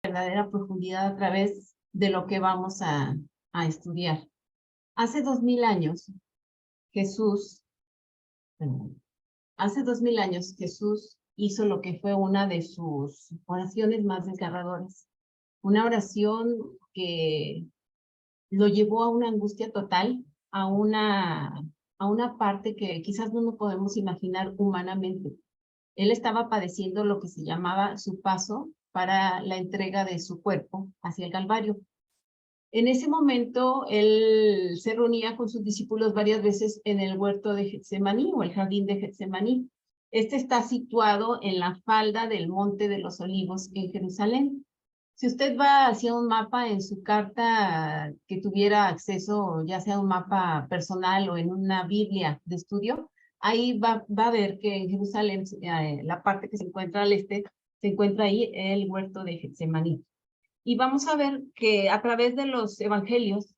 verdadera profundidad a través de lo que vamos a estudiar. Hace 2000 años, Jesús, hace 2000 años, Jesús hizo lo que fue una de sus oraciones más desgarradoras. Una oración que lo llevó a una angustia total, a una parte que quizás no nos podemos imaginar humanamente. Él estaba padeciendo lo que se llamaba su paso para la entrega de su cuerpo hacia el Calvario. En ese momento, él se reunía con sus discípulos varias veces en el huerto de Getsemaní o el jardín de Getsemaní. Este está situado en la falda del Monte de los Olivos en Jerusalén. Si usted va hacia un mapa en su carta que tuviera acceso, ya sea un mapa personal o en una Biblia de estudio, ahí va a ver que en Jerusalén, la parte que se encuentra al este, se encuentra ahí el huerto de Getsemaní. Y vamos a ver que a través de los evangelios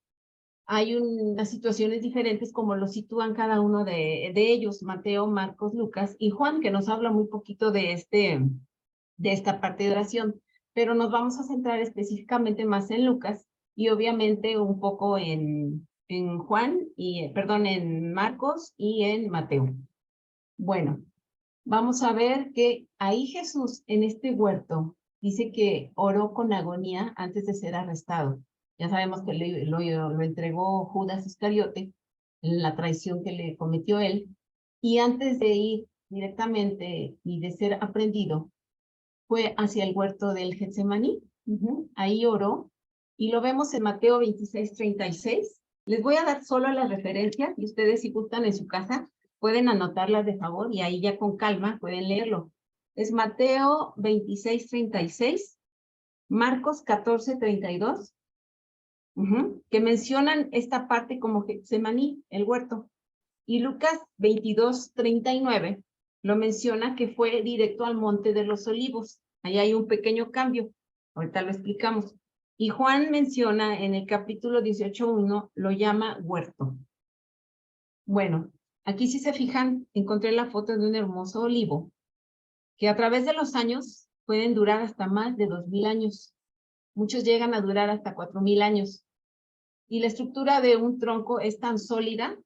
hay unas situaciones diferentes como lo sitúan cada uno de ellos, Mateo, Marcos, Lucas y Juan, que nos habla muy poquito de esta parte de oración, pero nos vamos a centrar específicamente más en Lucas y obviamente un poco en Juan, perdón, en Marcos y en Mateo. Bueno, vamos a ver que ahí Jesús en este huerto dice que oró con agonía antes de ser arrestado. Ya sabemos que lo entregó Judas Iscariote en la traición que le cometió él. Y antes de ir directamente y de ser aprendido, fue hacia el huerto del Getsemaní. Ahí oró. Y lo vemos en Mateo 26:36. Les voy a dar solo las referencias y ustedes si gustan en su casa pueden anotarlas de favor y ahí ya con calma pueden leerlo. Es Mateo 26:36, Marcos 14:32, que mencionan esta parte como Getsemaní, el huerto. Y Lucas 22:39 lo menciona que fue directo al Monte de los Olivos. Ahí hay un pequeño cambio, ahorita lo explicamos. Y Juan menciona en el capítulo 18:1, lo llama huerto. Bueno, aquí si se fijan, encontré la foto de un hermoso olivo, que a través de los años pueden durar hasta más de 2000 años. Muchos llegan a durar hasta 4000 años. Y la estructura de un tronco es tan sólida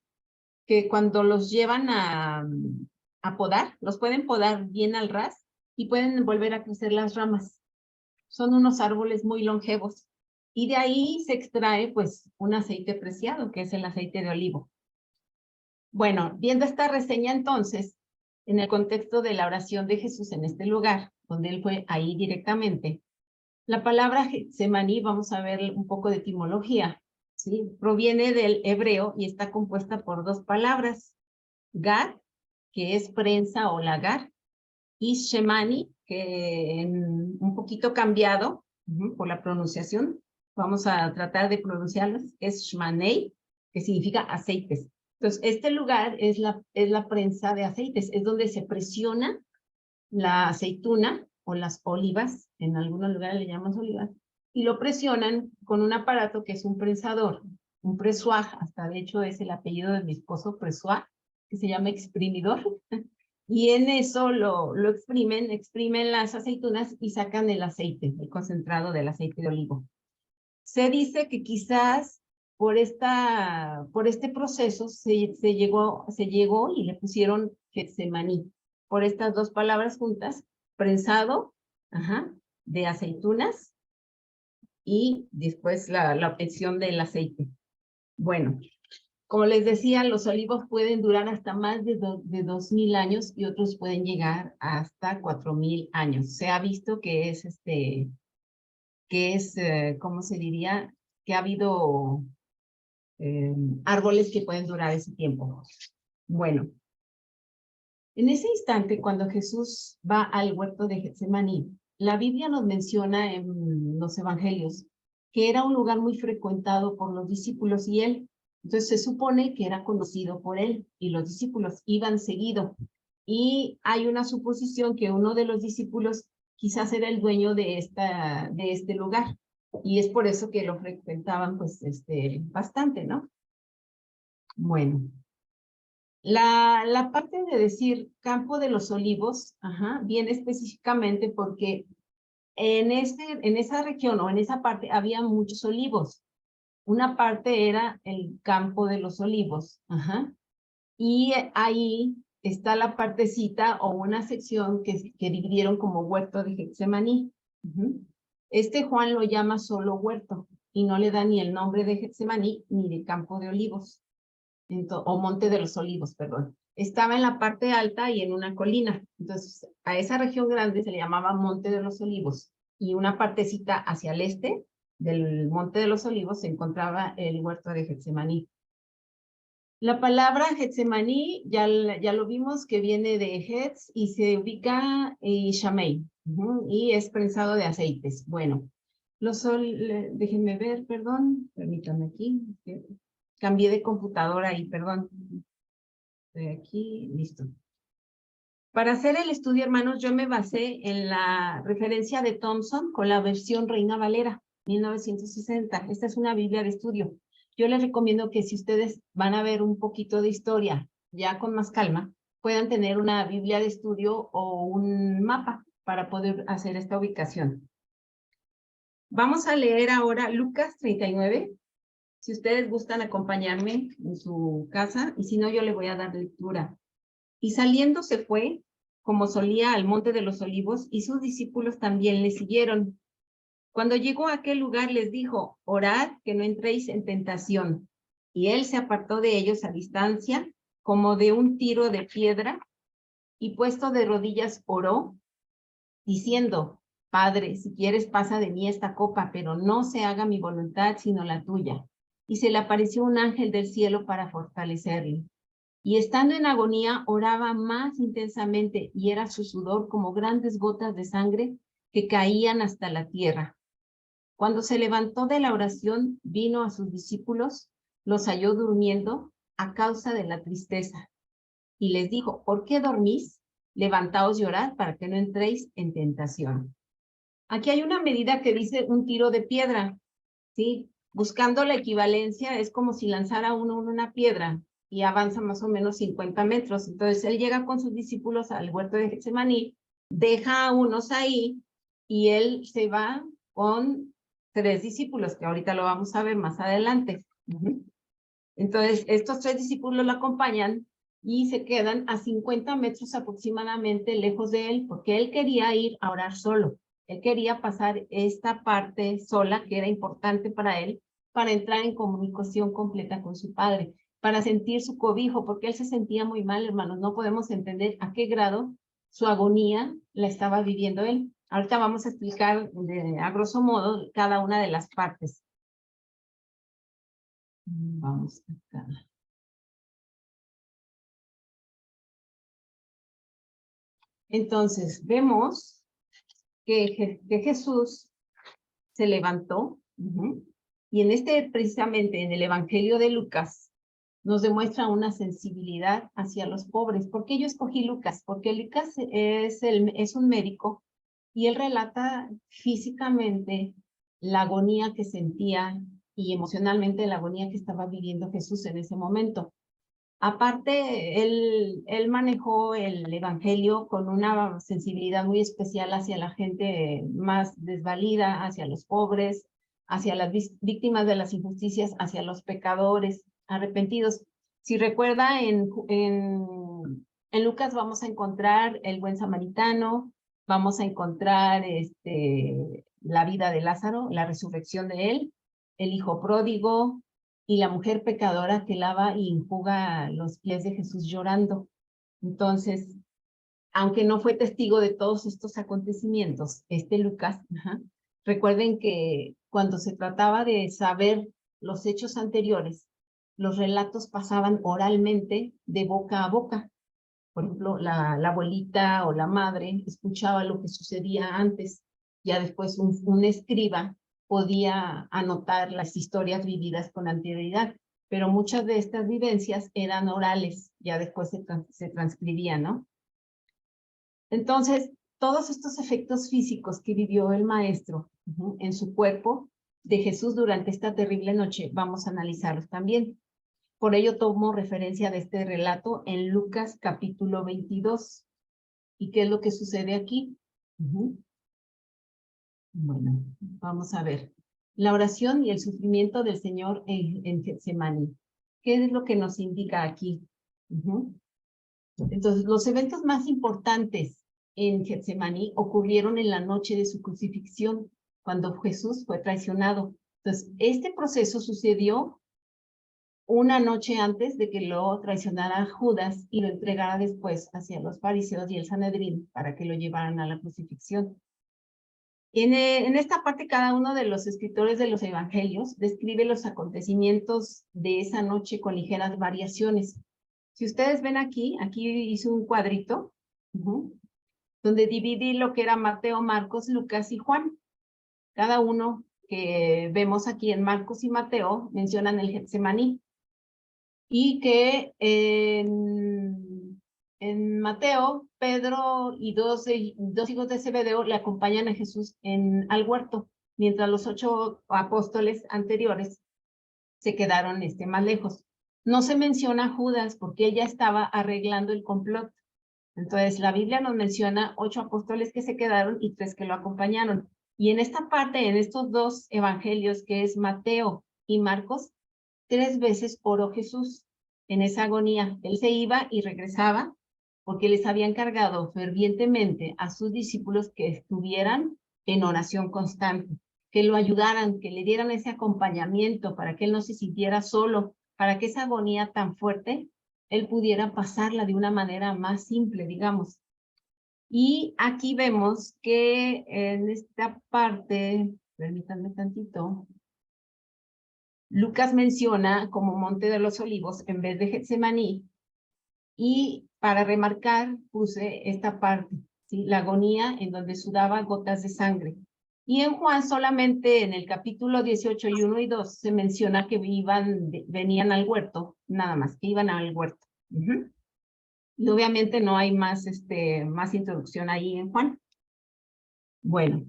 que cuando los llevan a podar, los pueden podar bien al ras y pueden volver a crecer las ramas. Son unos árboles muy longevos. Y de ahí se extrae pues un aceite preciado, que es el aceite de olivo. Bueno, viendo esta reseña entonces, en el contexto de la oración de Jesús en este lugar, donde él fue ahí directamente, la palabra Getsemaní, vamos a ver un poco de etimología, ¿sí? Proviene del hebreo y está compuesta por dos palabras, Gad, que es prensa o lagar, y Shemani, que un poquito cambiado por la pronunciación, vamos a tratar de pronunciarlas, es Shmanei, que significa aceites. Entonces, este lugar es la prensa de aceites, es donde se presiona la aceituna o las olivas, en algunos lugares le llaman olivas, y lo presionan con un aparato que es un prensador, un pressuag, hasta de hecho es el apellido de mi esposo, pressuag, que se llama exprimidor, y en eso lo exprimen las aceitunas y sacan el aceite, el concentrado del aceite de olivo. Se dice que quizás por este proceso se llegó y le pusieron Getsemaní, por estas dos palabras juntas, prensado de aceitunas y después la obtención del aceite. Bueno, como les decía, los olivos pueden durar hasta más de 2000 años y otros pueden llegar hasta 4000 años. Se ha visto que ¿cómo se diría? Que ha habido árboles que pueden durar ese tiempo. Bueno, en ese instante, cuando Jesús va al huerto de Getsemaní, la Biblia nos menciona en los evangelios que era un lugar muy frecuentado por los discípulos y él. Entonces se supone que era conocido por él y los discípulos iban seguido. Y hay una suposición que uno de los discípulos quizás era el dueño de este lugar. Y es por eso que lo frecuentaban pues bastante, ¿no? Bueno. La parte de decir Campo de los Olivos, viene específicamente porque en esa región o en esa parte había muchos olivos. Una parte era el campo de los olivos. Ajá. Y ahí está la partecita o una sección que dividieron como huerto de Getsemaní. Este Juan lo llama solo huerto y no le da ni el nombre de Getsemaní ni de campo de olivos, o monte de los olivos, perdón. Estaba en la parte alta y en una colina. Entonces, a esa región grande se le llamaba Monte de los Olivos. Y una partecita hacia el este del Monte de los Olivos se encontraba el huerto de Getsemaní. La palabra Getsemaní ya lo vimos que viene de Hetz y se ubica en Shamei, y es prensado de aceites. Bueno, déjenme ver, perdón, permítanme aquí. Cambié de computadora ahí, perdón. Estoy aquí, listo. Para hacer el estudio, hermanos, yo me basé en la referencia de Thompson con la versión Reina Valera, 1960. Esta es una Biblia de estudio. Yo les recomiendo que si ustedes van a ver un poquito de historia ya con más calma, puedan tener una Biblia de estudio o un mapa para poder hacer esta ubicación. Vamos a leer ahora Lucas 39. Si ustedes gustan acompañarme en su casa, y si no, yo le voy a dar lectura. Y saliendo se fue, como solía, al monte de los olivos, y sus discípulos también le siguieron. Cuando llegó a aquel lugar les dijo, orad que no entréis en tentación. Y él se apartó de ellos a distancia, como de un tiro de piedra, y puesto de rodillas oró, diciendo, Padre, si quieres pasa de mí esta copa, pero no se haga mi voluntad sino la tuya. Y se le apareció un ángel del cielo para fortalecerle. Y estando en agonía, oraba más intensamente, y era su sudor como grandes gotas de sangre que caían hasta la tierra. Cuando se levantó de la oración, vino a sus discípulos, los halló durmiendo a causa de la tristeza. Y les dijo, ¿por qué dormís? Levantaos y orad para que no entréis en tentación. Aquí hay una medida que dice un tiro de piedra, ¿sí? Buscando la equivalencia, es como si lanzara uno una piedra y avanza más o menos 50 metros. Entonces él llega con sus discípulos al huerto de Getsemaní, deja a unos ahí y él se va con 3 discípulos, que ahorita lo vamos a ver más adelante. Entonces estos 3 discípulos lo acompañan y se quedan a 50 metros aproximadamente lejos de él, porque él quería ir a orar solo. Él quería pasar esta parte sola, que era importante para él, para entrar en comunicación completa con su padre, para sentir su cobijo, porque él se sentía muy mal, hermanos. No podemos entender a qué grado su agonía la estaba viviendo él. Ahorita vamos a explicar a grosso modo cada una de las partes. Vamos acá. Entonces, vemos que Jesús se levantó, y en precisamente en el Evangelio de Lucas, nos demuestra una sensibilidad hacia los pobres. ¿Por qué yo escogí Lucas? Porque Lucas es un médico y él relata físicamente la agonía que sentía y emocionalmente la agonía que estaba viviendo Jesús en ese momento. Aparte, él manejó el evangelio con una sensibilidad muy especial hacia la gente más desvalida, hacia los pobres, hacia las víctimas de las injusticias, hacia los pecadores arrepentidos. Si recuerda, en Lucas vamos a encontrar el buen samaritano, vamos a encontrar la vida de Lázaro, la resurrección de él, el hijo pródigo, y la mujer pecadora que lava y enjuga los pies de Jesús llorando. Entonces, aunque no fue testigo de todos estos acontecimientos, Lucas, recuerden que cuando se trataba de saber los hechos anteriores, los relatos pasaban oralmente de boca a boca. Por ejemplo, la abuelita o la madre escuchaba lo que sucedía antes, ya después un escriba podía anotar las historias vividas con anterioridad, pero muchas de estas vivencias eran orales, ya después se transcribían, ¿no? Entonces, todos estos efectos físicos que vivió el maestro en su cuerpo de Jesús durante esta terrible noche, vamos a analizarlos también. Por ello tomo referencia de este relato en Lucas capítulo 22. ¿Y qué es lo que sucede aquí? Bueno, vamos a ver. La oración y el sufrimiento del Señor en Getsemaní. ¿Qué es lo que nos indica aquí? Entonces, los eventos más importantes en Getsemaní ocurrieron en la noche de su crucifixión, cuando Jesús fue traicionado. Entonces, este proceso sucedió una noche antes de que lo traicionara Judas y lo entregara después hacia los fariseos y el Sanedrín para que lo llevaran a la crucifixión. En esta parte, cada uno de los escritores de los evangelios describe los acontecimientos de esa noche con ligeras variaciones. Si ustedes ven aquí hice un cuadrito, donde dividí lo que era Mateo, Marcos, Lucas y Juan. Cada uno que vemos aquí en Marcos y Mateo mencionan el Getsemaní. Y que en Mateo, Pedro y dos hijos de Zebedeo le acompañan a Jesús al huerto, mientras los 8 apóstoles anteriores se quedaron más lejos. No se menciona a Judas porque ella estaba arreglando el complot. Entonces, la Biblia nos menciona 8 apóstoles que se quedaron y 3 que lo acompañaron. Y en esta parte, en estos 2 evangelios, que es Mateo y Marcos, 3 veces oró Jesús en esa agonía. Él se iba y regresaba porque les había encargado fervientemente a sus discípulos que estuvieran en oración constante, que lo ayudaran, que le dieran ese acompañamiento para que él no se sintiera solo, para que esa agonía tan fuerte, él pudiera pasarla de una manera más simple, digamos. Y aquí vemos que en esta parte, permítanme tantito, Lucas menciona como Monte de los Olivos en vez de Getsemaní, y para remarcar puse esta parte, ¿sí? La agonía en donde sudaba gotas de sangre. Y en Juan solamente en el capítulo 18 y 1 y 2 se menciona que venían al huerto, nada más, que iban al huerto. Y obviamente no hay más, más introducción ahí en Juan. Bueno,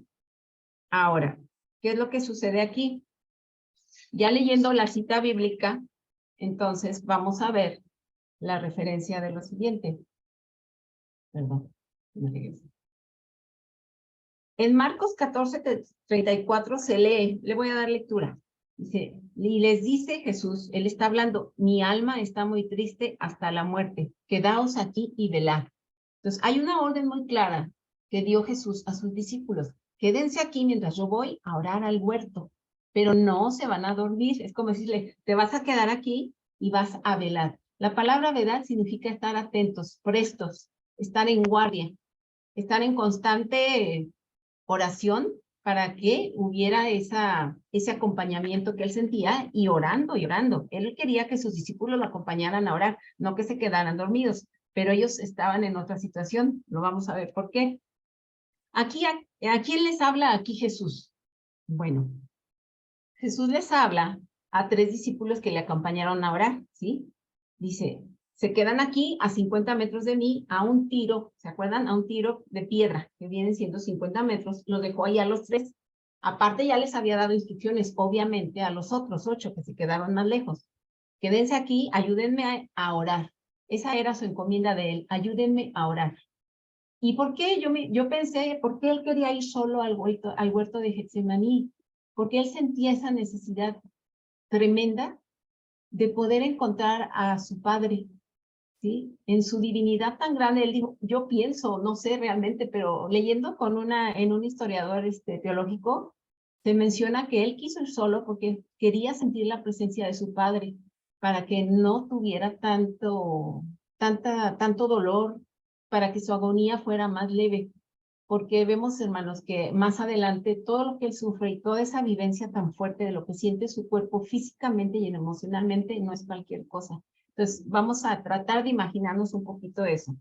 ahora, ¿qué es lo que sucede aquí? Ya leyendo la cita bíblica, entonces vamos a ver la referencia de lo siguiente. Perdón. En Marcos 14:34 se lee, le voy a dar lectura. Dice, y les dice Jesús, él está hablando, mi alma está muy triste hasta la muerte, quedaos aquí y velad. Entonces, hay una orden muy clara que dio Jesús a sus discípulos. Quédense aquí mientras yo voy a orar al huerto, pero no se van a dormir. Es como decirle, te vas a quedar aquí y vas a velar. La palabra velar significa estar atentos, prestos, estar en guardia, estar en constante oración para que hubiera ese acompañamiento que él sentía y orando y orando. Él quería que sus discípulos lo acompañaran a orar, no que se quedaran dormidos, pero ellos estaban en otra situación. Lo vamos a ver por qué. Aquí, ¿a quién les habla aquí Jesús? Bueno, Jesús les habla a 3 discípulos que le acompañaron a orar, ¿sí? Dice, se quedan aquí a 50 metros de mí, a un tiro, ¿se acuerdan? A un tiro de piedra, que vienen siendo 50 metros, los dejó ahí a los 3. Aparte ya les había dado instrucciones, obviamente, a los otros 8 que se quedaron más lejos. Quédense aquí, ayúdenme a orar. Esa era su encomienda de él, ayúdenme a orar. ¿Y por qué? Yo pensé, ¿por qué él quería ir solo al huerto de Getsemaní? Porque él sentía esa necesidad tremenda de poder encontrar a su padre, ¿sí? En su divinidad tan grande, él dijo, yo pienso, no sé realmente, pero leyendo en un historiador teológico, se menciona que él quiso ir solo porque quería sentir la presencia de su padre, para que no tuviera tanto dolor, para que su agonía fuera más leve. Porque vemos, hermanos, que más adelante todo lo que él sufre y toda esa vivencia tan fuerte de lo que siente su cuerpo físicamente y emocionalmente no es cualquier cosa. Entonces, vamos a tratar de imaginarnos un poquito eso.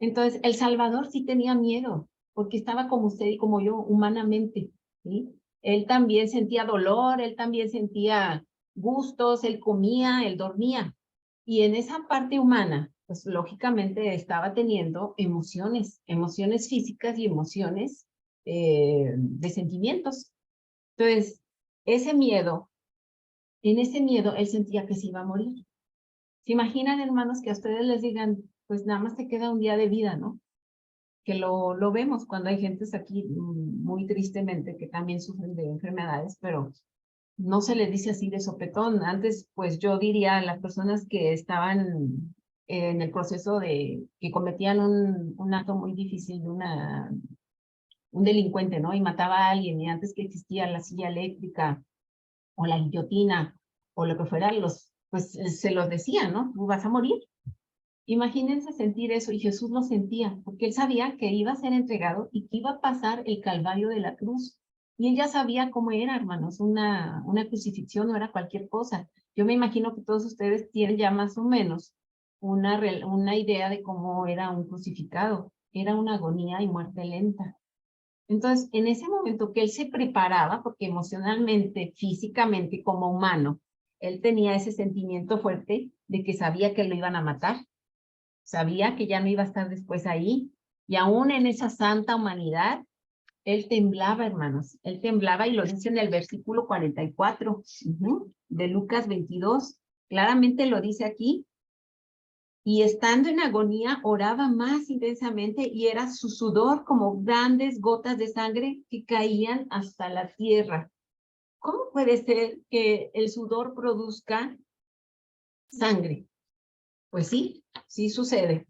Entonces, el Salvador sí tenía miedo, porque estaba como usted y como yo, humanamente, ¿sí? Él también sentía dolor, él también sentía gustos, él comía, él dormía. Y en esa parte humana, pues lógicamente estaba teniendo emociones físicas y emociones de sentimientos. Entonces, en ese miedo, él sentía que se iba a morir. ¿Se imaginan, hermanos, que a ustedes les digan, pues nada más te queda un día de vida, ¿no? que lo vemos cuando hay gentes aquí muy tristemente que también sufren de enfermedades, pero no se les dice así de sopetón. Antes, pues yo diría a las personas que estaban en el proceso de que cometían un acto muy difícil de un delincuente, ¿no? Y mataba a alguien, y antes que existía la silla eléctrica o la guillotina o lo que fuera, pues se los decía, ¿no? Tú vas a morir. Imagínense sentir eso, y Jesús lo sentía, porque él sabía que iba a ser entregado y que iba a pasar el calvario de la cruz. Y él ya sabía cómo era, hermanos, una crucifixión no era cualquier cosa. Yo me imagino que todos ustedes tienen ya más o menos una idea de cómo era un crucificado. Era una agonía y muerte lenta. Entonces, en ese momento que él se preparaba, porque emocionalmente, físicamente, como humano, él tenía ese sentimiento fuerte de que sabía que lo iban a matar, sabía que ya no iba a estar después ahí, y aún en esa santa humanidad, él temblaba, hermanos, él temblaba, y lo dice en el versículo 44 de Lucas 22, claramente lo dice aquí, y estando en agonía oraba más intensamente, y era su sudor como grandes gotas de sangre que caían hasta la tierra. ¿Cómo puede ser que el sudor produzca sangre? Pues sí, sí sucede.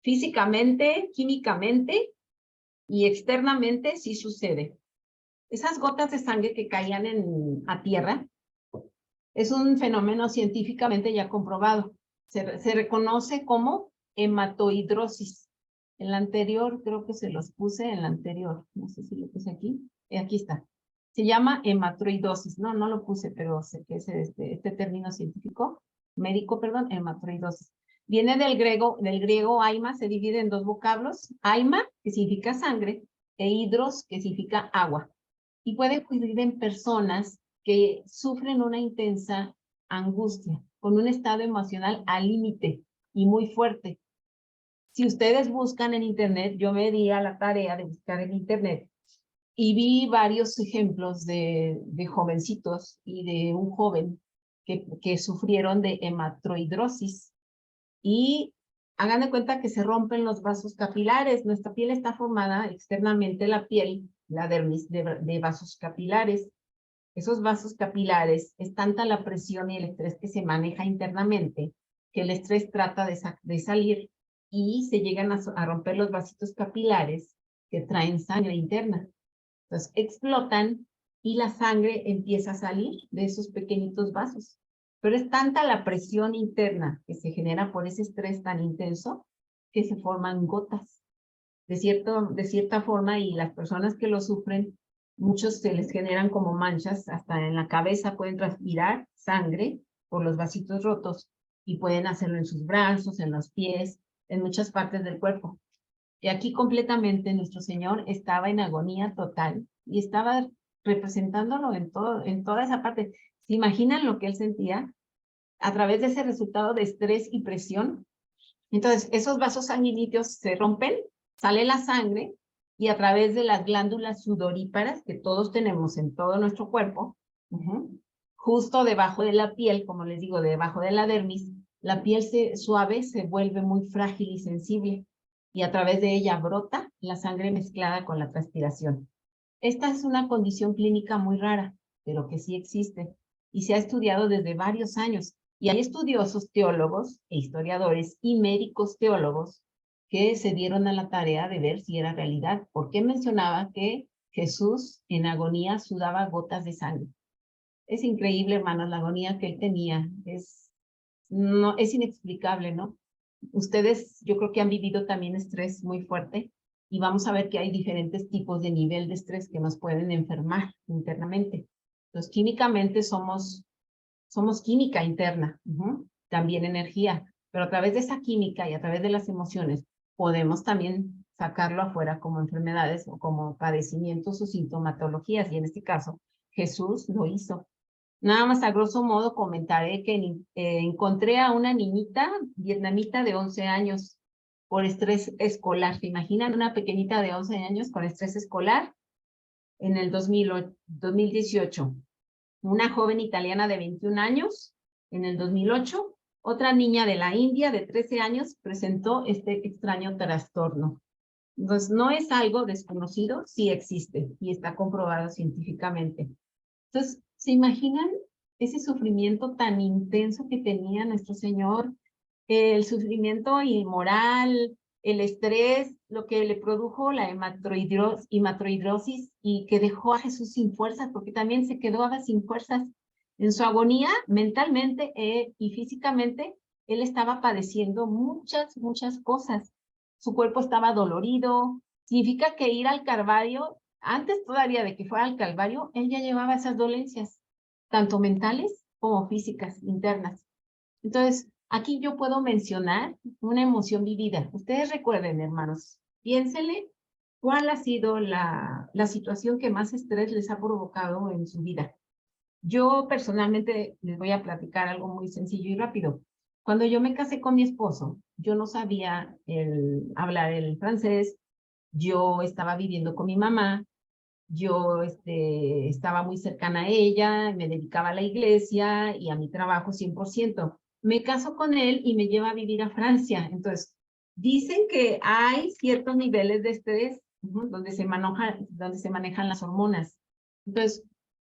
Físicamente, químicamente y externamente sí sucede. Esas gotas de sangre que caían a tierra es un fenómeno científicamente ya comprobado. Se reconoce como hematohidrosis. En la anterior, creo que se los puse en la anterior. No sé si lo puse aquí. Aquí está. Se llama hematohidrosis. No, no lo puse, pero sé que es este término científico, médico, perdón, hematohidrosis. Viene del griego aima, se divide en dos vocablos. Aima, que significa sangre, e hidros, que significa agua. Y puede ocurrir en personas que sufren una intensa angustia, con un estado emocional al límite y muy fuerte. Si ustedes buscan en internet, yo me di a la tarea de buscar en internet y vi varios ejemplos de jovencitos y de un joven que sufrieron de hematohidrosis. Y hagan de cuenta que se rompen los vasos capilares. Nuestra piel está formada externamente, la piel, la dermis, de vasos capilares. Esos vasos capilares, es tanta la presión y el estrés que se maneja internamente, que el estrés trata de salir, y se llegan a romper los vasitos capilares que traen sangre interna. Entonces explotan y la sangre empieza a salir de esos pequeñitos vasos. Pero es tanta la presión interna que se genera por ese estrés tan intenso que se forman gotas. De cierta forma, y las personas que lo sufren, muchos se les generan como manchas, hasta en la cabeza pueden transpirar sangre por los vasitos rotos, y pueden hacerlo en sus brazos, en los pies, en muchas partes del cuerpo. Y aquí completamente nuestro Señor estaba en agonía total y estaba representándolo en toda esa parte. ¿Se imaginan lo que él sentía a través de ese resultado de estrés y presión? Entonces, esos vasos sanguíneos se rompen, sale la sangre, y a través de las glándulas sudoríparas que todos tenemos en todo nuestro cuerpo, justo debajo de la piel, como les digo, debajo de la dermis, la piel suave se vuelve muy frágil y sensible, y a través de ella brota la sangre mezclada con la transpiración. Esta es una condición clínica muy rara, pero que sí existe, y se ha estudiado desde varios años. Y hay estudiosos teólogos e historiadores y médicos teólogos que se dieron a la tarea de ver si era realidad. ¿Por qué mencionaba que Jesús en agonía sudaba gotas de sangre? Es increíble, hermanos, la agonía que él tenía. Es inexplicable, ¿no? Ustedes, yo creo que han vivido también estrés muy fuerte, y vamos a ver que hay diferentes tipos de nivel de estrés que nos pueden enfermar internamente. Entonces, químicamente somos química interna, también energía, pero a través de esa química y a través de las emociones podemos también sacarlo afuera como enfermedades o como padecimientos o sintomatologías, y en este caso Jesús lo hizo. Nada más a grosso modo comentaré que encontré a una niñita vietnamita de 11 años por estrés escolar. ¿Se imaginan una pequeñita de 11 años con estrés escolar? En el 2018. Una joven italiana de 21 años en el 2008. Otra niña de la India de 13 años presentó este extraño trastorno. Entonces, no es algo desconocido, sí existe y está comprobado científicamente. Entonces, ¿se imaginan ese sufrimiento tan intenso que tenía nuestro Señor? El sufrimiento inmoral, el estrés, lo que le produjo la hematroidrosis y que dejó a Jesús sin fuerzas, porque también se quedó sin fuerzas en su agonía mentalmente y físicamente. Él estaba padeciendo muchas cosas. Su cuerpo estaba dolorido. Significa que ir al Calvario, antes todavía de que fuera al Calvario, él ya llevaba esas dolencias, tanto mentales como físicas, internas. Entonces, aquí yo puedo mencionar una emoción vivida. Ustedes recuerden, hermanos, piénsenle cuál ha sido la situación que más estrés les ha provocado en su vida. Yo personalmente les voy a platicar algo muy sencillo y rápido. Cuando yo me casé con mi esposo, yo no sabía hablar el francés, yo estaba viviendo con mi mamá, yo estaba muy cercana a ella, me dedicaba a la iglesia y a mi trabajo 100%. Me caso con él y me lleva a vivir a Francia. Entonces, dicen que hay ciertos niveles de estrés donde se manejan las hormonas. Entonces,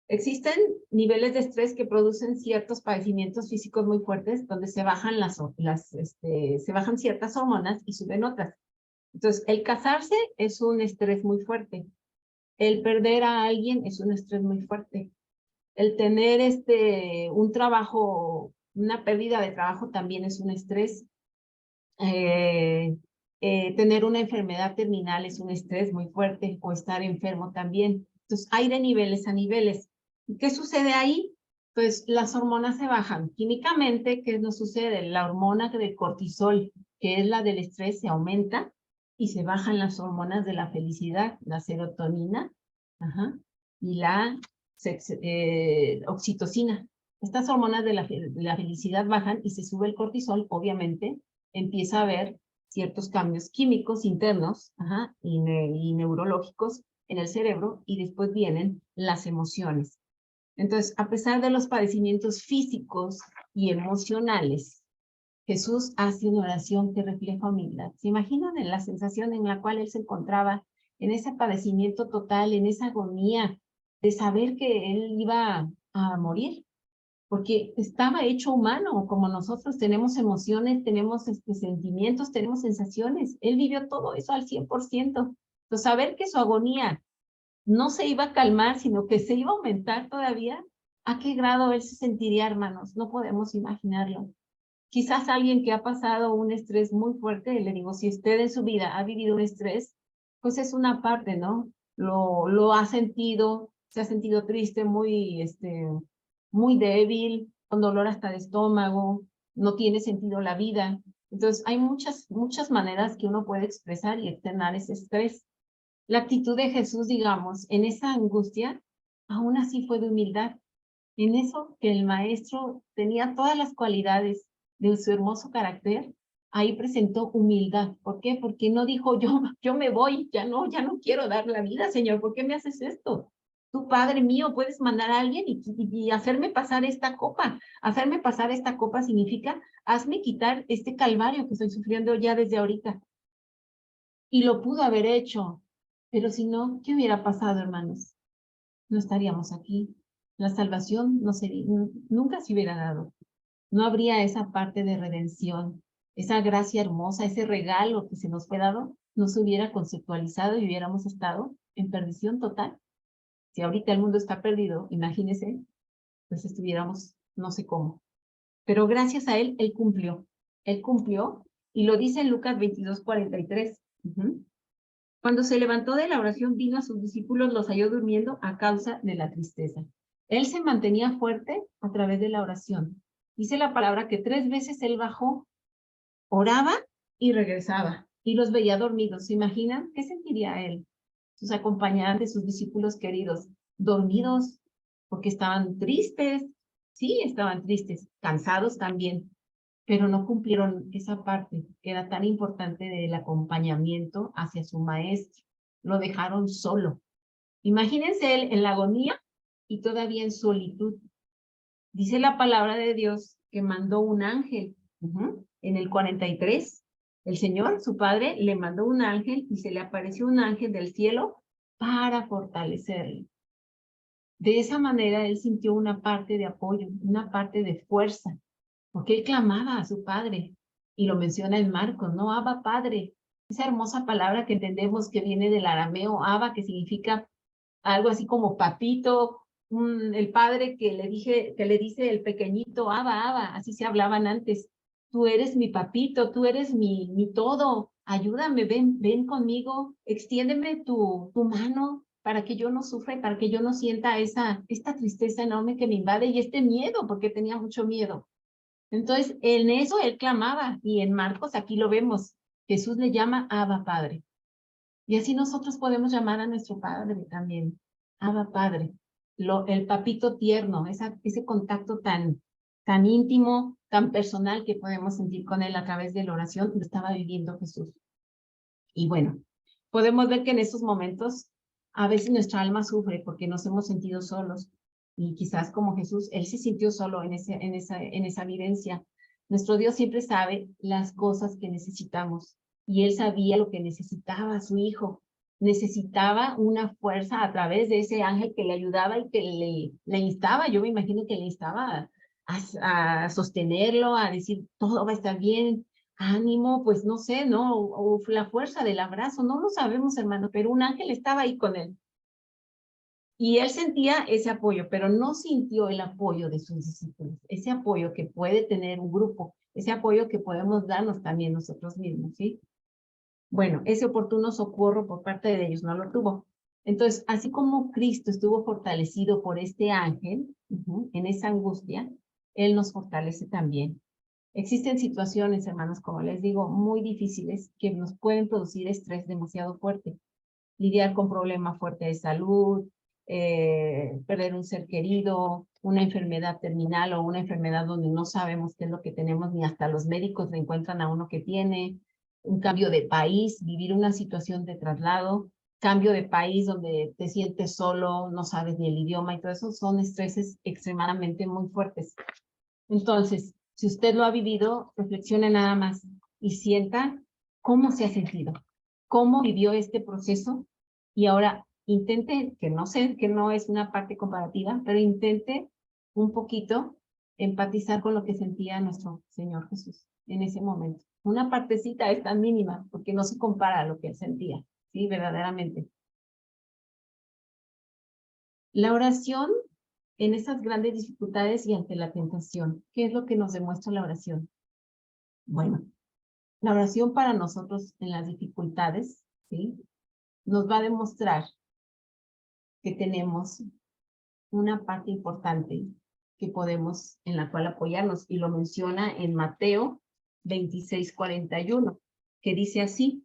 existen niveles de estrés que producen ciertos padecimientos físicos muy fuertes donde se bajan se bajan ciertas hormonas y suben otras. Entonces, el casarse es un estrés muy fuerte. El perder a alguien es un estrés muy fuerte. El tener un trabajo, una pérdida de trabajo también es un estrés. Tener una enfermedad terminal es un estrés muy fuerte, o estar enfermo también. Entonces, hay de niveles a niveles. ¿Y qué sucede ahí? Pues las hormonas se bajan. Químicamente, ¿qué nos sucede? La hormona del cortisol, que es la del estrés, se aumenta y se bajan las hormonas de la felicidad, la serotonina, y la oxitocina. Estas hormonas de la felicidad bajan y se sube el cortisol, obviamente, empieza a haber ciertos cambios químicos internos y neurológicos en el cerebro, y después vienen las emociones. Entonces, a pesar de los padecimientos físicos y emocionales, Jesús hace una oración que refleja humildad. ¿Se imaginan en la sensación en la cual él se encontraba, en ese padecimiento total, en esa agonía de saber que él iba a morir? Porque estaba hecho humano, como nosotros tenemos emociones, tenemos sentimientos, tenemos sensaciones. Él vivió todo eso al 100%. Entonces, saber que su agonía no se iba a calmar, sino que se iba a aumentar todavía, ¿a qué grado él se sentiría, hermanos? No podemos imaginarlo. Quizás alguien que ha pasado un estrés muy fuerte, le digo, si usted en su vida ha vivido un estrés, pues es una parte, ¿no? Lo ha sentido, se ha sentido triste, muy débil, con dolor hasta de estómago, no tiene sentido la vida. Entonces, hay muchas maneras que uno puede expresar y externar ese estrés. La actitud de Jesús, digamos, en esa angustia, aún así fue de humildad. En eso que el maestro tenía todas las cualidades de su hermoso carácter, ahí presentó humildad. ¿Por qué? Porque no dijo, yo me voy, ya no quiero dar la vida, Señor, ¿por qué me haces esto? Tú, Padre mío, puedes mandar a alguien y hacerme pasar esta copa. Hacerme pasar esta copa significa, hazme quitar este calvario que estoy sufriendo ya desde ahorita. Y lo pudo haber hecho, pero si no, ¿qué hubiera pasado, hermanos? No estaríamos aquí. La salvación no sería, nunca se hubiera dado. No habría esa parte de redención, esa gracia hermosa, ese regalo que se nos fue dado, no se hubiera conceptualizado y hubiéramos estado en perdición total. Si ahorita el mundo está perdido, imagínense, pues estuviéramos no sé cómo. Pero gracias a él, Él cumplió, y lo dice en Lucas 22:43. Cuando se levantó de la oración, vino a sus discípulos, los halló durmiendo a causa de la tristeza. Él se mantenía fuerte a través de la oración. Dice la palabra que 3 veces él bajó, oraba y regresaba, y los veía dormidos. ¿Se imaginan qué sentiría él? Sus acompañantes, sus discípulos queridos, dormidos, porque estaban tristes. Sí, estaban tristes, cansados también, pero no cumplieron esa parte que era tan importante del acompañamiento hacia su maestro. Lo dejaron solo. Imagínense él en la agonía y todavía en solitud. Dice la palabra de Dios que mandó un ángel en el 43. El Señor, su Padre, le mandó un ángel y se le apareció un ángel del cielo para fortalecerlo. De esa manera él sintió una parte de apoyo, una parte de fuerza, porque él clamaba a su Padre, y lo menciona en Marcos, ¿no? Abba, Padre. Esa hermosa palabra que entendemos que viene del arameo, Abba, que significa algo así como papito, el padre que le dice el pequeñito, Abba, Abba, así se hablaban antes. Tú eres mi papito, tú eres mi todo. Ayúdame, ven conmigo, extiéndeme tu mano para que yo no sufra y para que yo no sienta esta tristeza enorme que me invade y este miedo, porque tenía mucho miedo. Entonces, en eso él clamaba, y en Marcos aquí lo vemos. Jesús le llama Abba, Padre. Y así nosotros podemos llamar a nuestro Padre también. Abba, Padre. El papito tierno, ese contacto tan íntimo, tan personal que podemos sentir con Él a través de la oración, lo estaba viviendo Jesús. Y bueno, podemos ver que en esos momentos a veces nuestra alma sufre porque nos hemos sentido solos. Y quizás como Jesús, Él se sintió solo en esa vivencia. Nuestro Dios siempre sabe las cosas que necesitamos. Y Él sabía lo que necesitaba a su Hijo. Necesitaba una fuerza a través de ese ángel que le ayudaba y que le instaba. Yo me imagino que le instaba a sostenerlo, a decir, todo va a estar bien, ánimo, pues no sé, ¿no? O la fuerza del abrazo, no lo sabemos, hermano, pero un ángel estaba ahí con él. Y él sentía ese apoyo, pero no sintió el apoyo de sus discípulos, ese apoyo que puede tener un grupo, ese apoyo que podemos darnos también nosotros mismos, ¿sí? Bueno, ese oportuno socorro por parte de ellos no lo tuvo. Entonces, así como Cristo estuvo fortalecido por este ángel, en esa angustia, Él nos fortalece también. Existen situaciones, hermanos, como les digo, muy difíciles que nos pueden producir estrés demasiado fuerte. Lidiar con problemas fuertes de salud, perder un ser querido, una enfermedad terminal o una enfermedad donde no sabemos qué es lo que tenemos, ni hasta los médicos le encuentran a uno que tiene, un cambio de país, vivir una situación de traslado, cambio de país donde te sientes solo, no sabes ni el idioma y todo eso, son estreses extremadamente muy fuertes. Entonces, si usted lo ha vivido, reflexione nada más y sienta cómo se ha sentido, cómo vivió este proceso, y ahora intente, que no sé, que no es una parte comparativa, pero intente un poquito empatizar con lo que sentía nuestro Señor Jesús en ese momento. Una partecita es tan mínima porque no se compara a lo que él sentía, ¿sí? Verdaderamente. La oración en esas grandes dificultades y ante la tentación. ¿Qué es lo que nos demuestra la oración? Bueno, la oración para nosotros en las dificultades, ¿sí? Nos va a demostrar que tenemos una parte importante que podemos, en la cual apoyarnos, y lo menciona en Mateo 26:41, que dice así: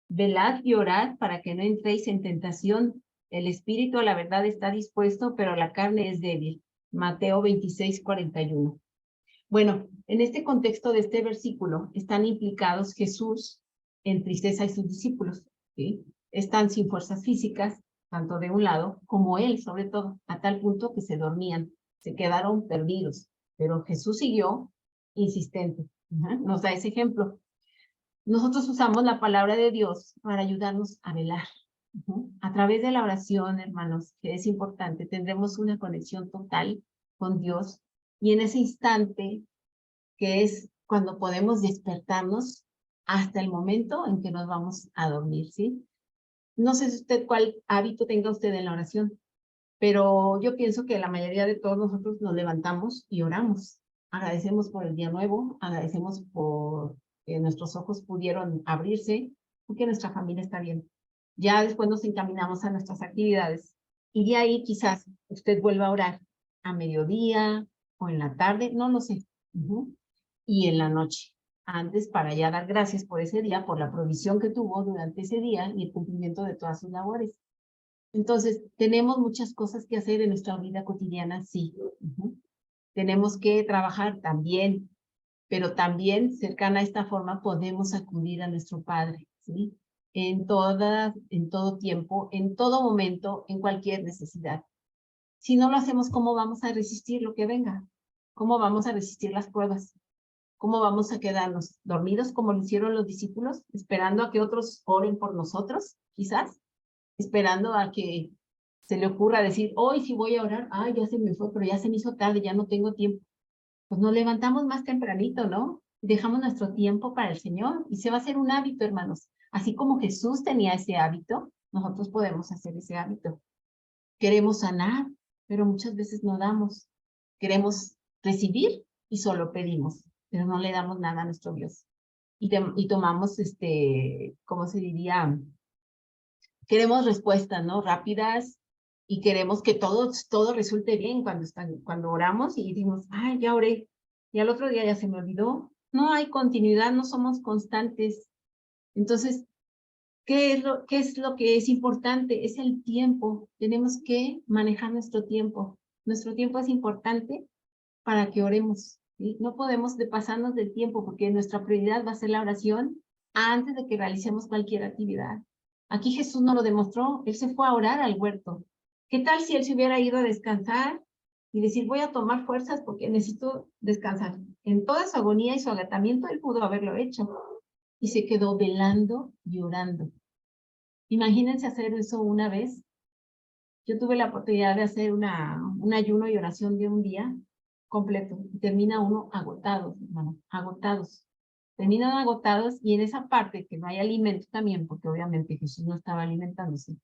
velad y orad para que no entréis en tentación. El espíritu a la verdad está dispuesto, pero la carne es débil. Mateo 26:41. Bueno, en este contexto de este versículo están implicados Jesús en tristeza y sus discípulos, ¿sí? Están sin fuerzas físicas, tanto de un lado como él, sobre todo, a tal punto que se dormían, se quedaron perdidos, pero Jesús siguió insistente. Nos da ese ejemplo. Nosotros usamos la palabra de Dios para ayudarnos a velar. A través de la oración, hermanos, que es importante, tendremos una conexión total con Dios, y en ese instante, que es cuando podemos despertarnos hasta el momento en que nos vamos a dormir, ¿sí? No sé si usted cuál hábito tenga usted en la oración, pero yo pienso que la mayoría de todos nosotros nos levantamos y oramos. Agradecemos por el día nuevo, agradecemos por que nuestros ojos pudieron abrirse, porque nuestra familia está bien. Ya después nos encaminamos a nuestras actividades, y de ahí quizás usted vuelva a orar a mediodía o en la tarde, no lo sé. Y en la noche, antes, para ya dar gracias por ese día, por la provisión que tuvo durante ese día y el cumplimiento de todas sus labores. Entonces, tenemos muchas cosas que hacer en nuestra vida cotidiana, sí. Tenemos que trabajar también, pero también cercana a esta forma podemos acudir a nuestro Padre, ¿sí? En todo tiempo, en todo momento, en cualquier necesidad. Si no lo hacemos, ¿cómo vamos a resistir lo que venga? ¿Cómo vamos a resistir las pruebas? ¿Cómo vamos a quedarnos? ¿Dormidos como lo hicieron los discípulos? ¿Esperando a que otros oren por nosotros? Quizás. ¿Esperando a que se le ocurra decir, hoy sí voy a orar? Ay, ya se me fue, pero ya se me hizo tarde, ya no tengo tiempo. Pues nos levantamos más tempranito, ¿no? Dejamos nuestro tiempo para el Señor y se va a hacer un hábito, hermanos. Así como Jesús tenía ese hábito, nosotros podemos hacer ese hábito. Queremos sanar, pero muchas veces no damos. Queremos recibir y solo pedimos, pero no le damos nada a nuestro Dios. Y tomamos, ¿cómo se diría? Queremos respuestas, ¿no? Rápidas y queremos que todo resulte bien cuando oramos y decimos, ay, ya oré, y al otro día ya se me olvidó. No hay continuidad, no somos constantes. Entonces, ¿qué es lo que es importante? Es el tiempo. Tenemos que manejar nuestro tiempo. Nuestro tiempo es importante para que oremos, ¿sí? No podemos pasarnos del tiempo porque nuestra prioridad va a ser la oración antes de que realicemos cualquier actividad. Aquí Jesús nos lo demostró. Él se fue a orar al huerto. ¿Qué tal si él se hubiera ido a descansar y decir, voy a tomar fuerzas porque necesito descansar? En toda su agonía y su agotamiento, él pudo haberlo hecho. Y se quedó velando y orando. Imagínense hacer eso una vez. Yo tuve la oportunidad de hacer un ayuno y oración de un día completo. Y termina uno agotado, hermano, agotados. Terminan agotados y en esa parte que no hay alimento también, porque obviamente Jesús no estaba alimentándose,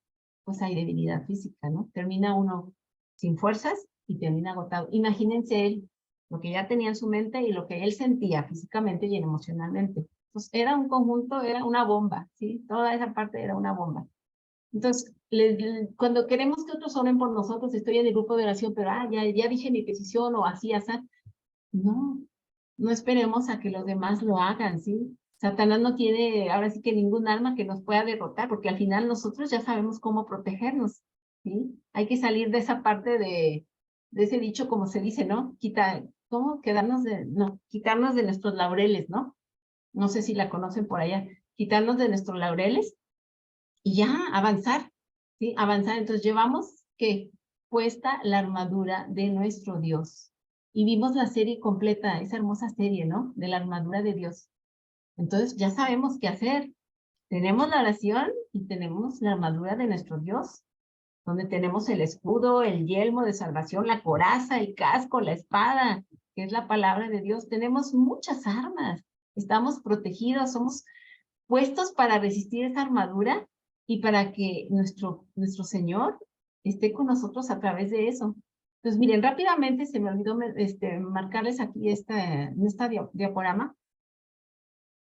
pues hay debilidad física, ¿no? Termina uno sin fuerzas y termina agotado. Imagínense él, lo que ya tenía en su mente y lo que él sentía físicamente y emocionalmente. Pues era un conjunto, era una bomba, ¿sí? Toda esa parte era una bomba. Entonces, cuando queremos que otros oren por nosotros, estoy en el grupo de oración, pero ya dije mi petición o así, así. No, no esperemos a que los demás lo hagan, ¿sí? Satanás no tiene ahora sí que ningún arma que nos pueda derrotar, porque al final nosotros ya sabemos cómo protegernos, ¿sí? Hay que salir de esa parte de ese dicho, como se dice, ¿no? ¿Cómo? Quitarnos de nuestros laureles, ¿no? No sé si la conocen por allá. Quitarnos de nuestros laureles y ya avanzar, ¿sí? Avanzar. Entonces llevamos, ¿qué? Puesta la armadura de nuestro Dios. Y vimos la serie completa, esa hermosa serie, ¿no? De la armadura de Dios. Entonces ya sabemos qué hacer. Tenemos la oración y tenemos la armadura de nuestro Dios, donde tenemos el escudo, el yelmo de salvación, la coraza, el casco, la espada, que es la palabra de Dios. Tenemos muchas armas. Estamos protegidos, somos puestos para resistir esa armadura y para que nuestro Señor esté con nosotros a través de eso. Entonces, miren, rápidamente se me olvidó marcarles aquí en esta diaporama.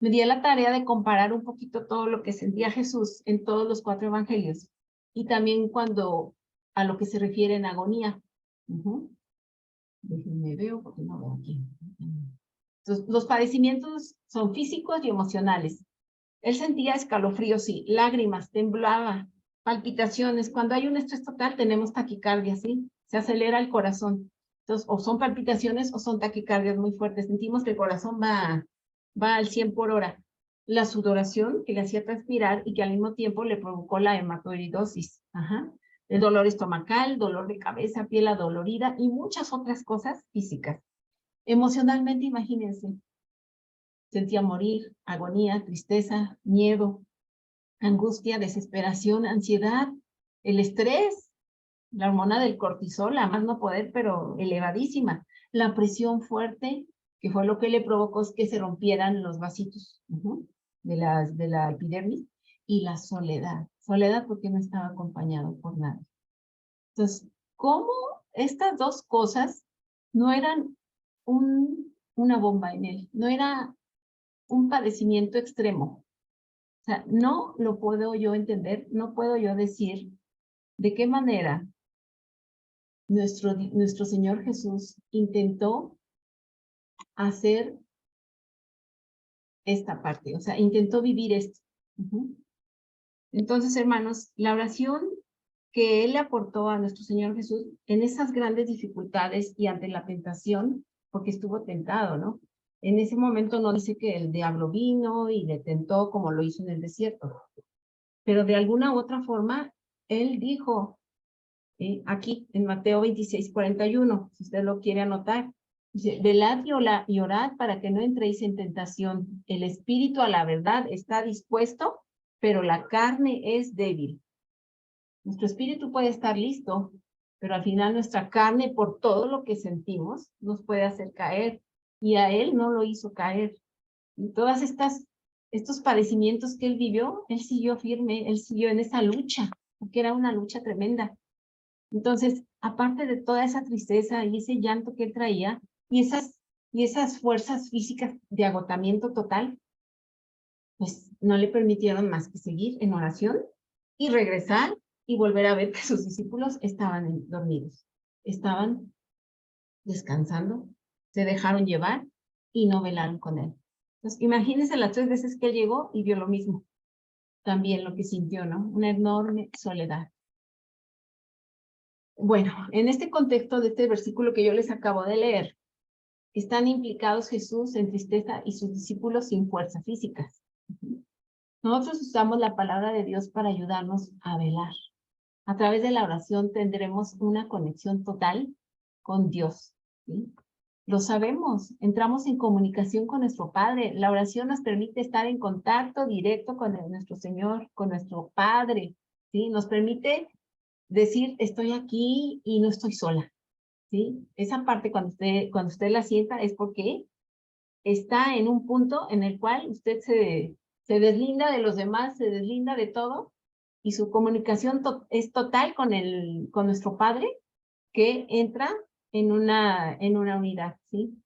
Me di a la tarea de comparar un poquito todo lo que sentía Jesús en todos los 4 evangelios y también a lo que se refiere en agonía. Déjenme ver porque no veo aquí. Entonces, los padecimientos son físicos y emocionales. Él sentía escalofríos, sí, lágrimas, temblaba, palpitaciones. Cuando hay un estrés total tenemos taquicardia, ¿sí? Se acelera el corazón. Entonces, o son palpitaciones o son taquicardias muy fuertes. Sentimos que el corazón va al 100 por hora. La sudoración que le hacía transpirar y que al mismo tiempo le provocó la hematoiridosis. Ajá. El dolor estomacal, dolor de cabeza, piel adolorida y muchas otras cosas físicas. Emocionalmente, imagínense, sentía morir, agonía, tristeza, miedo, angustia, desesperación, ansiedad, el estrés, la hormona del cortisol, a más no poder, pero elevadísima, la presión fuerte, que fue lo que le provocó que se rompieran los vasitos de la epidermis, y la soledad. Soledad porque no estaba acompañado por nadie. Entonces, ¿cómo estas dos cosas no eran una bomba en él? No era un padecimiento extremo. O sea, no lo puedo yo entender, no puedo yo decir de qué manera nuestro Señor Jesús intentó hacer esta parte, o sea, intentó vivir esto. Entonces, hermanos, la oración que Él le aportó a nuestro Señor Jesús en esas grandes dificultades y ante la tentación, porque estuvo tentado, ¿no? En ese momento no dice que el diablo vino y le tentó como lo hizo en el desierto, pero de alguna u otra forma, Él dijo, aquí en Mateo 26:41, si usted lo quiere anotar, Dice, velad y orad para que no entréis en tentación. El espíritu a la verdad está dispuesto, pero la carne es débil. Nuestro espíritu puede estar listo, pero al final nuestra carne, por todo lo que sentimos, nos puede hacer caer. Y a él no lo hizo caer. Y todas estos padecimientos que él vivió, él siguió firme, él siguió en esa lucha, porque era una lucha tremenda. Entonces, aparte de toda esa tristeza y ese llanto que él traía, y esas fuerzas físicas de agotamiento total, pues no le permitieron más que seguir en oración y regresar y volver a ver que sus discípulos estaban dormidos, estaban descansando, se dejaron llevar y no velaron con él. Entonces, imagínense las 3 veces que él llegó y vio lo mismo, también lo que sintió, ¿no? Una enorme soledad. Bueno, en este contexto de este versículo que yo les acabo de leer, están implicados Jesús en tristeza y sus discípulos sin fuerzas físicas. Nosotros usamos la palabra de Dios para ayudarnos a velar. A través de la oración tendremos una conexión total con Dios, ¿sí? Lo sabemos, entramos en comunicación con nuestro Padre. La oración nos permite estar en contacto directo con nuestro Señor, con nuestro Padre, ¿sí? Nos permite decir, estoy aquí y no estoy sola, ¿sí? Esa parte cuando usted la sienta es porque está en un punto en el cual usted se deslinda de los demás, se deslinda de todo, y su comunicación es total con nuestro Padre, que entra en una unidad, ¿sí?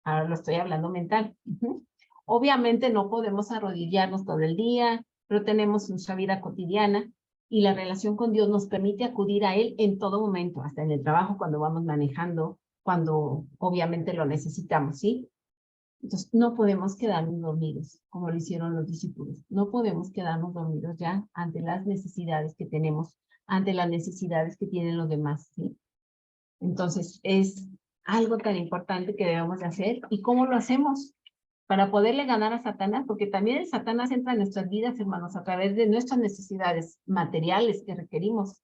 Ahora lo estoy hablando mental. Obviamente no podemos arrodillarnos todo el día, pero tenemos nuestra vida cotidiana y la relación con Dios nos permite acudir a Él en todo momento, hasta en el trabajo, cuando vamos manejando, cuando obviamente lo necesitamos, ¿sí? Entonces, no podemos quedarnos dormidos, como lo hicieron los discípulos. No podemos quedarnos dormidos ya ante las necesidades que tenemos, ante las necesidades que tienen los demás, ¿sí? Entonces, es algo tan importante que debemos de hacer. ¿Y cómo lo hacemos? Para poderle ganar a Satanás, porque también el Satanás entra en nuestras vidas, hermanos, a través de nuestras necesidades materiales que requerimos.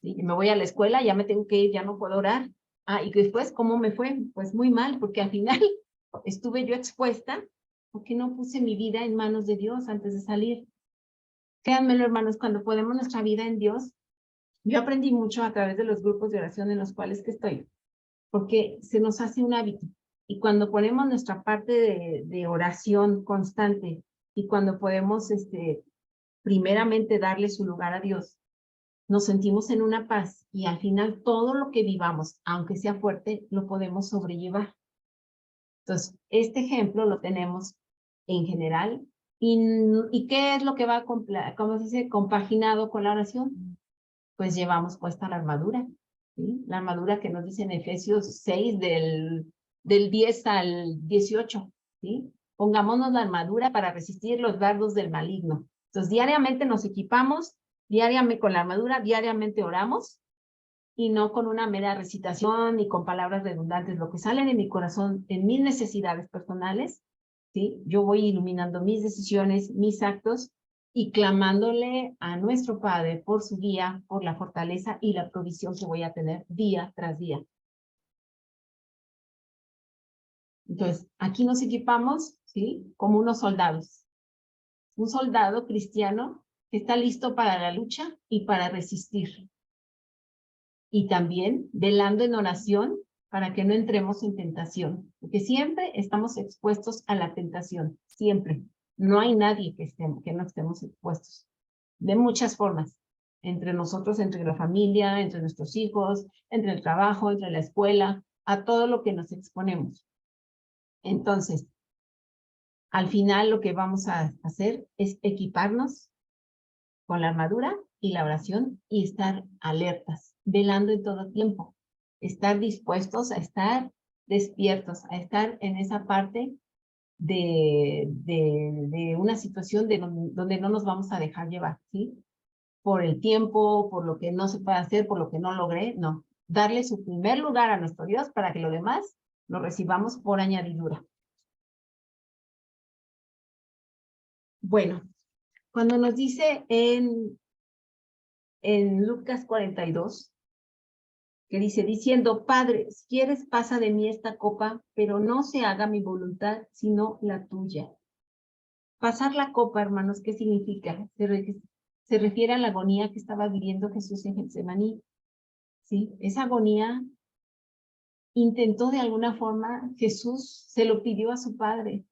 ¿Sí? Me voy a la escuela, ya me tengo que ir, ya no puedo orar. Ah, y después, ¿cómo me fue? Pues muy mal, porque al final estuve yo expuesta porque no puse mi vida en manos de Dios antes de salir. Créanmelo, hermanos, cuando ponemos nuestra vida en Dios, yo aprendí mucho a través de los grupos de oración en los cuales que estoy, porque se nos hace un hábito. Y cuando ponemos nuestra parte de oración constante y cuando podemos, primeramente darle su lugar a Dios, nos sentimos en una paz y al final todo lo que vivamos, aunque sea fuerte, lo podemos sobrellevar. Entonces, este ejemplo lo tenemos en general. ¿Y qué es lo que va, cómo se dice, compaginado con la oración? Pues llevamos puesta la armadura, ¿sí? La armadura que nos dice en Efesios 6 del 10 al 18, ¿sí? Pongámonos la armadura para resistir los dardos del maligno. Entonces, diariamente nos equipamos, diariamente con la armadura, diariamente oramos, y no con una mera recitación y con palabras redundantes. Lo que sale de mi corazón en mis necesidades personales, ¿sí? Yo voy iluminando mis decisiones, mis actos y clamándole a nuestro Padre por su guía, por la fortaleza y la provisión que voy a tener día tras día. Entonces, aquí nos equipamos, ¿sí? Como unos soldados. Un soldado cristiano que está listo para la lucha y para resistir. Y también velando en oración para que no entremos en tentación, porque siempre estamos expuestos a la tentación, siempre. No hay nadie que no estemos expuestos, de muchas formas, entre nosotros, entre la familia, entre nuestros hijos, entre el trabajo, entre la escuela, a todo lo que nos exponemos. Entonces, al final lo que vamos a hacer es equiparnos con la armadura y la oración y estar alertas, velando en todo tiempo, estar dispuestos a estar despiertos, a estar en esa parte de una situación donde no nos vamos a dejar llevar, ¿sí? Por el tiempo, por lo que no se puede hacer, por lo que no logré, no. Darle su primer lugar a nuestro Dios para que lo demás lo recibamos por añadidura. Bueno, cuando nos dice en Lucas 42, que dice, diciendo, Padre, si quieres pasa de mí esta copa, pero no se haga mi voluntad, sino la tuya. Pasar la copa, hermanos, ¿qué significa? Se refiere a la agonía que estaba viviendo Jesús en Getsemaní. ¿Sí? Esa agonía intentó de alguna forma, Jesús se lo pidió a su Padre.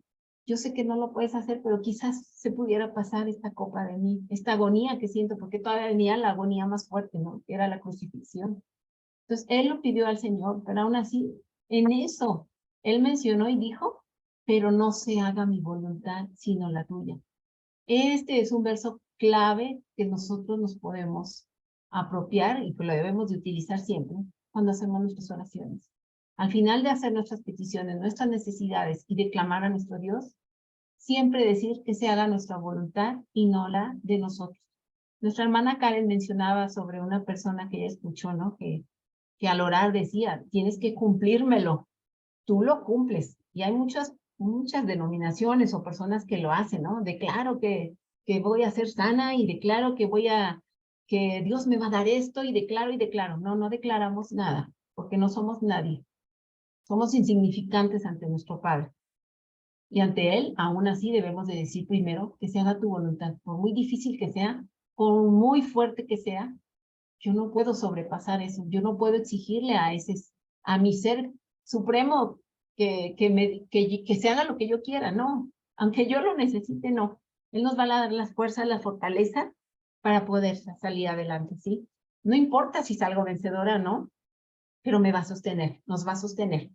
Yo sé que no lo puedes hacer, pero quizás se pudiera pasar esta copa de mí, esta agonía que siento, porque todavía venía la agonía más fuerte, ¿no? Que era la crucifixión. Entonces, él lo pidió al Señor, pero aún así, en eso, él mencionó y dijo, pero no se haga mi voluntad, sino la tuya. Este es un verso clave que nosotros nos podemos apropiar y que lo debemos de utilizar siempre cuando hacemos nuestras oraciones. Al final de hacer nuestras peticiones, nuestras necesidades y de clamar a nuestro Dios, siempre decir que se haga nuestra voluntad y no la de nosotros. Nuestra hermana Karen mencionaba sobre una persona que ella escuchó, ¿no? Que al orar decía, tienes que cumplírmelo, tú lo cumples. Y hay muchas denominaciones o personas que lo hacen, ¿no? Declaro que voy a ser sana y declaro que Dios me va a dar esto y declaro. No, no declaramos nada, porque no somos nadie. Somos insignificantes ante nuestro Padre. Y ante Él, aún así, debemos de decir primero que se haga tu voluntad. Por muy difícil que sea, por muy fuerte que sea, yo no puedo sobrepasar eso. Yo no puedo exigirle a mi ser supremo que se haga lo que yo quiera, no. Aunque yo lo necesite, no. Él nos va a dar las fuerzas, la fortaleza para poder salir adelante, ¿sí? No importa si salgo vencedora o no, pero me va a sostener, nos va a sostener.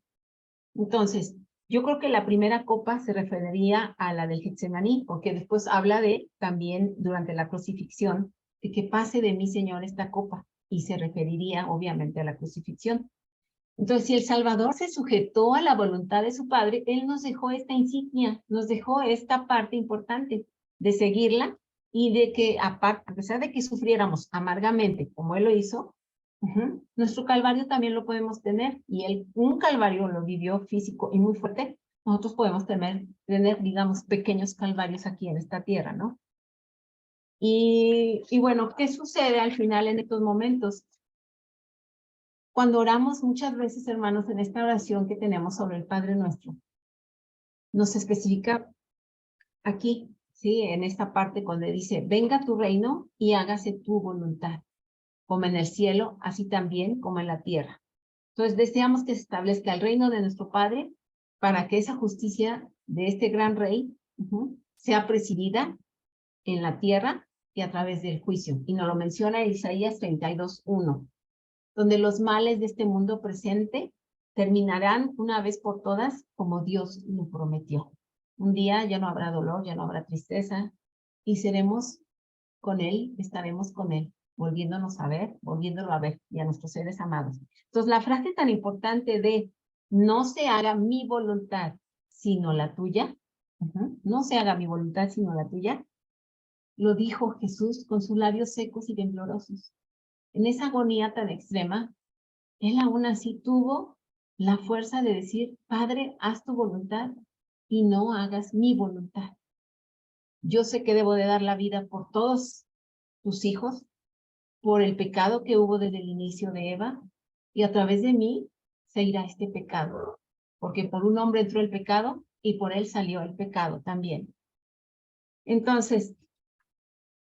Entonces, yo creo que la primera copa se referiría a la del Getsemaní, porque después habla de también durante la crucifixión, de que pase de mí, Señor, esta copa, y se referiría obviamente a la crucifixión. Entonces, si el Salvador se sujetó a la voluntad de su Padre, Él nos dejó esta insignia, nos dejó esta parte importante de seguirla y de que, a pesar de que sufriéramos amargamente, como Él lo hizo, nuestro calvario también lo podemos tener, y Él un calvario lo vivió físico y muy fuerte. Nosotros podemos tener, digamos, pequeños calvarios aquí en esta tierra, ¿no? Y bueno, ¿qué sucede al final en estos momentos? Cuando oramos muchas veces, hermanos, en esta oración que tenemos sobre el Padre Nuestro, nos especifica aquí, ¿sí? En esta parte cuando dice, venga tu reino y hágase tu voluntad, como en el cielo, así también como en la tierra. Entonces, deseamos que se establezca el reino de nuestro Padre para que esa justicia de este gran rey sea presidida en la tierra y a través del juicio. Y nos lo menciona Isaías 32:1, donde los males de este mundo presente terminarán una vez por todas como Dios lo prometió. Un día ya no habrá dolor, ya no habrá tristeza y seremos con Él, estaremos con Él, volviéndonos a ver, volviéndolo a ver y a nuestros seres amados. Entonces, la frase tan importante de no se haga mi voluntad, sino la tuya, no se haga mi voluntad, sino la tuya, lo dijo Jesús con sus labios secos y temblorosos. En esa agonía tan extrema, Él aún así tuvo la fuerza de decir, Padre, haz tu voluntad y no hagas mi voluntad. Yo sé que debo de dar la vida por todos tus hijos, por el pecado que hubo desde el inicio de Eva, y a través de mí se irá este pecado, porque por un hombre entró el pecado y por él salió el pecado también. Entonces,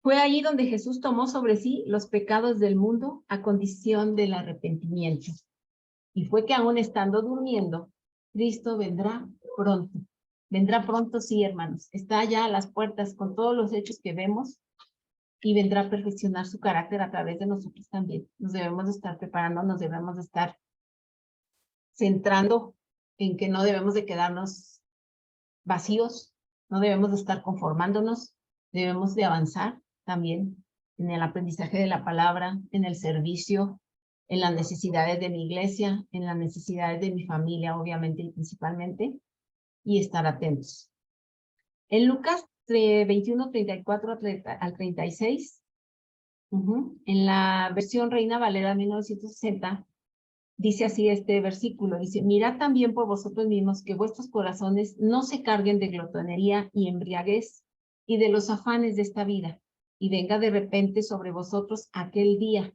fue allí donde Jesús tomó sobre sí los pecados del mundo a condición del arrepentimiento. Y fue que aún estando durmiendo, Cristo vendrá pronto. Vendrá pronto, sí, hermanos. Está ya a las puertas con todos los hechos que vemos y vendrá a perfeccionar su carácter a través de nosotros también. Nos debemos de estar preparando, nos debemos de estar centrando en que no debemos de quedarnos vacíos, no debemos de estar conformándonos, debemos de avanzar también en el aprendizaje de la palabra, en el servicio, en las necesidades de mi iglesia, en las necesidades de mi familia, obviamente y principalmente, y estar atentos. En Lucas 21, 34 al 36, en la versión Reina Valera 1960, dice así este versículo, dice, mirad también por vosotros mismos que vuestros corazones no se carguen de glotonería y embriaguez y de los afanes de esta vida, y venga de repente sobre vosotros aquel día,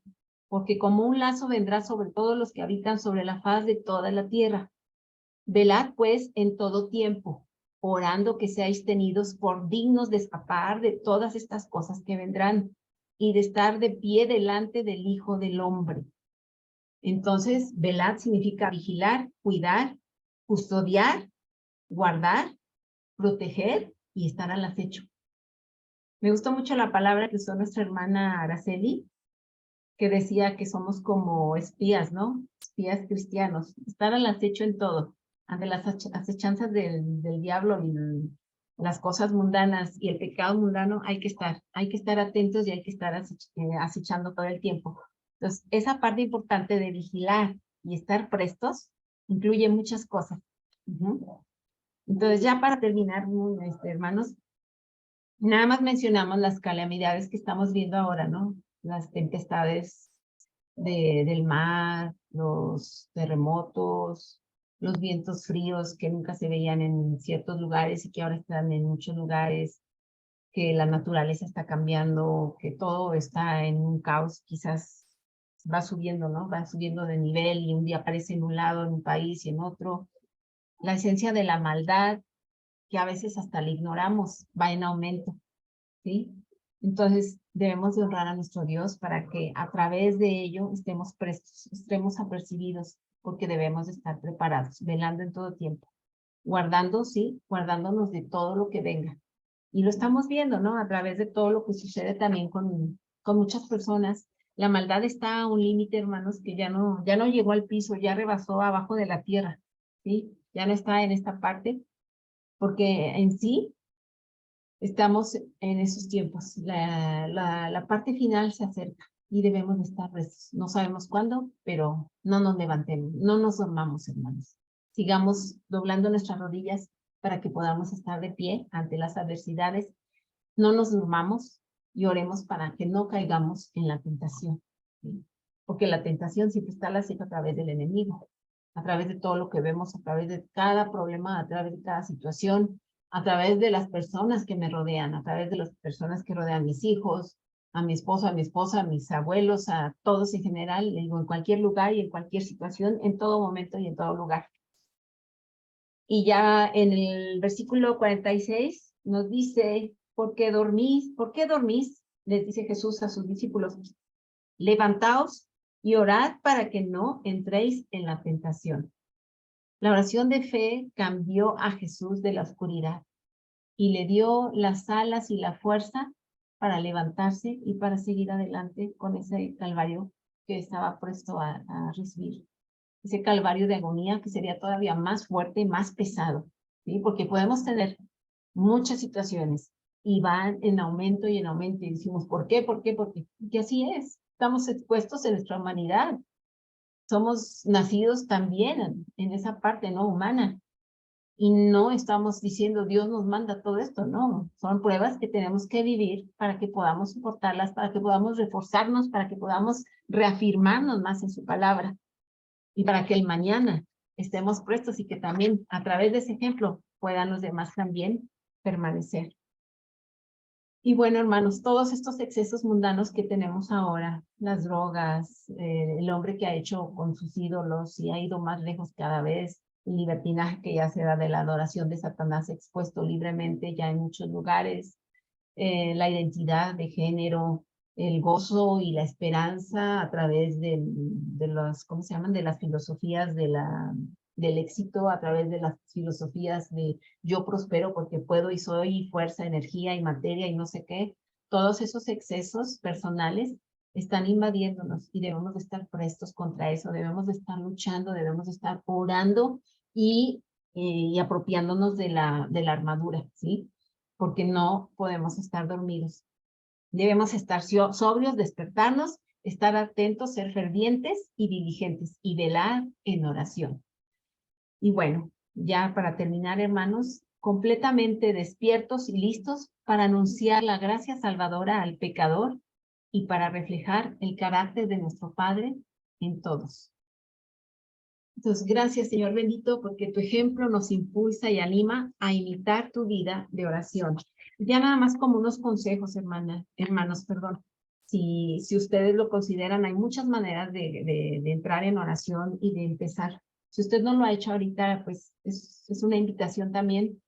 porque como un lazo vendrá sobre todos los que habitan sobre la faz de toda la tierra. Velad, pues, en todo tiempo, orando que seáis tenidos por dignos de escapar de todas estas cosas que vendrán y de estar de pie delante del Hijo del Hombre. Entonces, velad significa vigilar, cuidar, custodiar, guardar, proteger y estar al acecho. Me gustó mucho la palabra que usó nuestra hermana Araceli, que decía que somos como espías, ¿no? Espías cristianos. Estar al acecho en todo, ante las acechanzas del diablo y las cosas mundanas y el pecado mundano, hay que estar atentos y hay que estar acechando todo el tiempo. Entonces, esa parte importante de vigilar y estar prestos incluye muchas cosas. Entonces, ya para terminar, hermanos, nada más mencionamos las calamidades que estamos viendo ahora, ¿no? Las tempestades del mar, los terremotos, los vientos fríos que nunca se veían en ciertos lugares y que ahora están en muchos lugares, que la naturaleza está cambiando, que todo está en un caos, quizás va subiendo, ¿no? Va subiendo de nivel y un día aparece en un lado, en un país y en otro. La esencia de la maldad, que a veces hasta la ignoramos, va en aumento, ¿sí? Entonces, debemos de honrar a nuestro Dios para que a través de ello estemos prestos, estemos apercibidos, porque debemos de estar preparados, velando en todo tiempo, guardando, sí, guardándonos de todo lo que venga. Y lo estamos viendo, ¿no? A través de todo lo que sucede también con muchas personas. La maldad está a un límite, hermanos, que ya no llegó al piso, ya rebasó abajo de la tierra, ¿sí? Ya no está en esta parte, porque en sí estamos en esos tiempos. La parte final se acerca y debemos de estar prestos. No sabemos cuándo, pero no nos levantemos, no nos dormamos, hermanos. Sigamos doblando nuestras rodillas para que podamos estar de pie ante las adversidades. No nos durmamos y oremos para que no caigamos en la tentación, ¿sí? Porque la tentación siempre está la a través del enemigo, a través de todo lo que vemos, a través de cada problema, a través de cada situación, a través de las personas que me rodean, a través de las personas que rodean a mis hijos, a mi esposo, a mi esposa, a mis abuelos, a todos en general, le digo, en cualquier lugar y en cualquier situación, en todo momento y en todo lugar. Y ya en el versículo 46 nos dice, ¿por qué dormís? ¿Por qué dormís? Les dice Jesús a sus discípulos, levantaos y orad para que no entréis en la tentación. La oración de fe cambió a Jesús de la oscuridad y le dio las alas y la fuerza para levantarse y para seguir adelante con ese calvario que estaba presto a recibir. Ese calvario de agonía que sería todavía más fuerte y más pesado, ¿sí? Porque podemos tener muchas situaciones y van en aumento y decimos, ¿por qué? ¿Por qué? ¿Por qué? Porque así es. Estamos expuestos en nuestra humanidad. Somos nacidos también en esa parte no humana. Y no estamos diciendo Dios nos manda todo esto, no. Son pruebas que tenemos que vivir para que podamos soportarlas, para que podamos reforzarnos, para que podamos reafirmarnos más en su palabra y para que el mañana estemos prestos y que también a través de ese ejemplo puedan los demás también permanecer. Y bueno, hermanos, todos estos excesos mundanos que tenemos ahora, las drogas, el hombre que ha hecho con sus ídolos y ha ido más lejos cada vez, el libertinaje que ya se da de la adoración de Satanás expuesto libremente ya en muchos lugares, la identidad de género, el gozo y la esperanza a través de los, ¿cómo se llaman? De las filosofías del éxito, a través de las filosofías de yo prospero porque puedo y soy, y fuerza, energía y materia y no sé qué. Todos esos excesos personales están invadiéndonos y debemos de estar prestos contra eso, debemos de estar luchando, debemos de estar orando y apropiándonos de la armadura, ¿sí? Porque no podemos estar dormidos. Debemos estar sobrios, despertarnos, estar atentos, ser fervientes y diligentes y velar en oración. Y bueno, ya para terminar, hermanos, completamente despiertos y listos para anunciar la gracia salvadora al pecador y para reflejar el carácter de nuestro Padre en todos. Entonces, gracias, Señor bendito, porque tu ejemplo nos impulsa y anima a imitar tu vida de oración. Ya nada más como unos consejos, hermanos, perdón. Si ustedes lo consideran, hay muchas maneras de entrar en oración y de empezar. Si usted no lo ha hecho ahorita, pues es una invitación también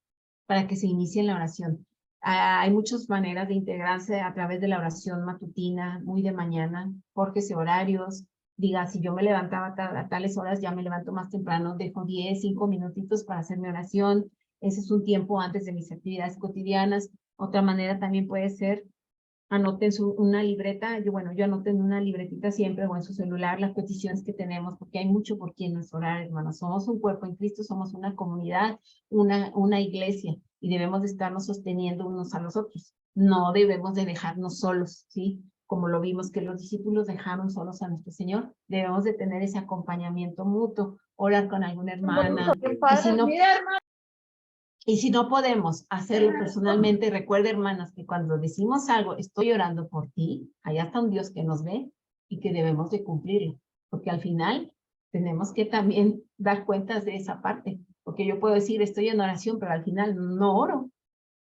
para que se inicie en la oración. Hay muchas maneras de integrarse a través de la oración matutina, muy de mañana, fórjese horarios, diga, si yo me levantaba a tales horas, ya me levanto más temprano, dejo 10, 5 minutitos para hacer mi oración, ese es un tiempo antes de mis actividades cotidianas. Otra manera también puede ser, anoten una libreta, yo anoto en una libretita siempre o en su celular las peticiones que tenemos, porque hay mucho por quien nos orar, hermanos. Somos un cuerpo en Cristo, somos una comunidad, una iglesia, y debemos de estarnos sosteniendo unos a los otros. No debemos de dejarnos solos, ¿sí? Como lo vimos que los discípulos dejaron solos a nuestro Señor, debemos de tener ese acompañamiento mutuo, orar con alguna hermana. Y si no podemos hacerlo personalmente, recuerda, hermanas, que cuando decimos algo, estoy orando por ti, allá está un Dios que nos ve y que debemos de cumplirlo, porque al final tenemos que también dar cuentas de esa parte, porque yo puedo decir, estoy en oración, pero al final no oro.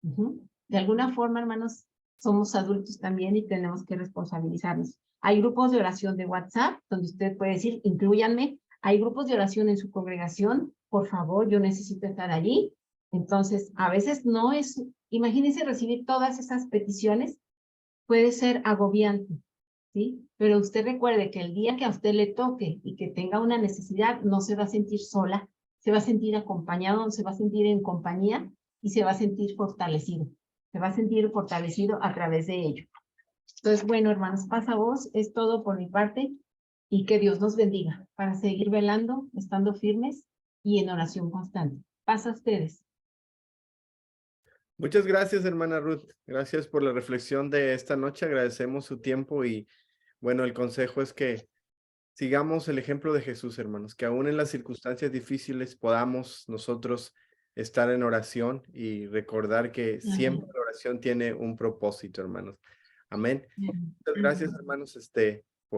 De alguna forma, hermanos, somos adultos también y tenemos que responsabilizarnos. Hay grupos de oración de WhatsApp, donde usted puede decir, inclúyanme. Hay grupos de oración en su congregación, por favor, yo necesito estar allí. Entonces, a veces no es, imagínense recibir todas esas peticiones, puede ser agobiante, ¿sí? Pero usted recuerde que el día que a usted le toque y que tenga una necesidad, no se va a sentir sola, se va a sentir acompañado, se va a sentir en compañía y se va a sentir fortalecido. Se va a sentir fortalecido a través de ello. Entonces, bueno, hermanos, pasa voz, es todo por mi parte y que Dios nos bendiga para seguir velando, estando firmes y en oración constante. Pasa a ustedes. Muchas gracias, hermana Ruth. Gracias por la reflexión de esta noche. Agradecemos su tiempo y, bueno, el consejo es que sigamos el ejemplo de Jesús, hermanos, que aún en las circunstancias difíciles podamos nosotros estar en oración y recordar que siempre la oración tiene un propósito, hermanos. Amén. Muchas gracias, hermanos.